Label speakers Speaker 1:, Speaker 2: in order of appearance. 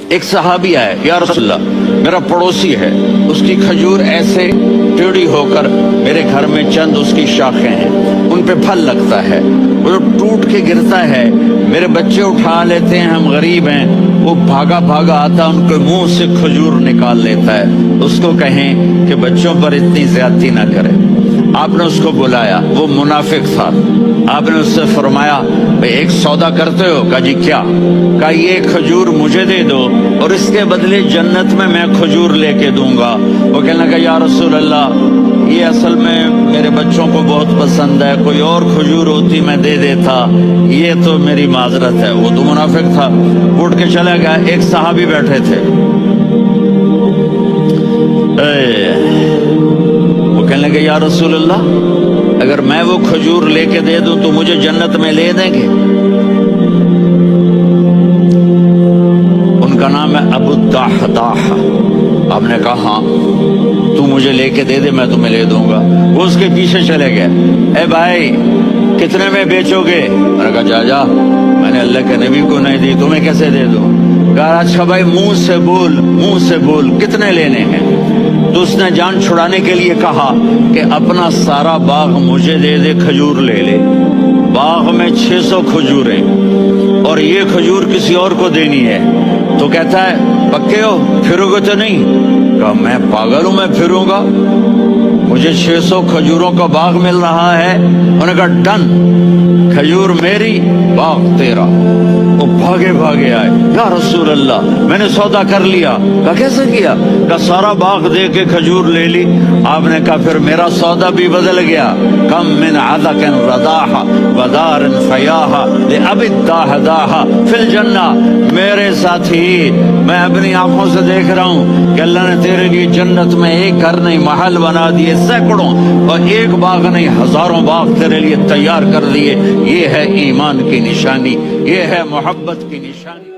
Speaker 1: ایک صحابی آئے، یا رسول اللہ میرا پڑوسی ہے، اس کی کھجور ایسے ٹیڑھی ہو کر میرے گھر میں چند اس کی شاخیں ہیں، ان پہ پھل لگتا ہے، وہ جو ٹوٹ کے گرتا ہے میرے بچے اٹھا لیتے ہیں، ہم غریب ہیں، وہ بھاگا بھاگا آتا ان کے منہ سے کھجور نکال لیتا ہے، اس کو کہیں کہ بچوں پر اتنی زیادتی نہ کرے۔ آپ نے اس کو بلایا، وہ منافق تھا، آپ نے اس سے فرمایا بھئی ایک سودا کرتے ہو؟ کہا جی کیا؟ کہا یہ کھجور مجھے دے دو اور اس کے بدلے جنت میں کھجور لے کے دوں گا۔ وہ کہنے لگا یا رسول اللہ یہ اصل میں میرے بچوں کو بہت پسند ہے، کوئی اور کھجور ہوتی میں دے دیتا، یہ تو میری معذرت ہے۔ وہ تو منافق تھا، اٹھ کے چلا گیا۔ ایک صحابی بیٹھے تھے، وہ کہنے لگے یا رسول اللہ اگر میں وہ کھجور لے کے دے دوں تو مجھے جنت میں لے دیں گے؟ ان کا نام ہے ابو الدحداح۔ آپ نے کہا ہاں تو مجھے لے کے دے دے میں تمہیں لے دوں گا۔ وہ اس کے پیچھے چلے گئے، اے بھائی کتنے میں بیچو گے؟ میں نے کہا جا جا، میں نے اللہ کے نبی کو نہیں دی، تمہیں کیسے دے دوں؟ کہا اچھا بھائی منہ سے بول، منہ سے بول، کتنے لینے ہیں؟ تو اس نے جان چھڑانے کے لیے کہا کہ اپنا سارا باغ مجھے دے دے، کھجور لے لے۔ باغ میں 600 کھجوریں اور یہ کھجور کسی اور کو دینی ہے۔ تو کہتا ہے پکے ہو، پھرو گے تو نہیں؟ کہا میں پاگل ہوں، میں پھروں گا؟ مجھے 600 کھجوروں کا باغ مل رہا ہے۔ انہوں نے کہا ڈن، کھجور میری، باغ تیرا۔ وہ بھاگے بھاگے آئے، یا رسول اللہ میں نے سودا کر لیا۔ کہا کیسے کیا؟ کہا سارا باغ دے کے کھجور لے لی۔ آپ نے کہا پھر میرا سودا بھی بدل گیا۔ کم من عدق رداح ودار فیاح لأبی الدحداح فی الجنہ۔ میرے ساتھی میں اپنی آنکھوں سے دیکھ رہا ہوں کہ اللہ نے تیرے لیے جنت میں ایک گھر نہیں محل بنا دیے، سینکڑوں، اور ایک باغ نہیں ہزاروں باغ تیرے لیے تیار کر دیے۔ یہ ہے ایمان کی نشانی، یہ ہے محبت کی نشانی۔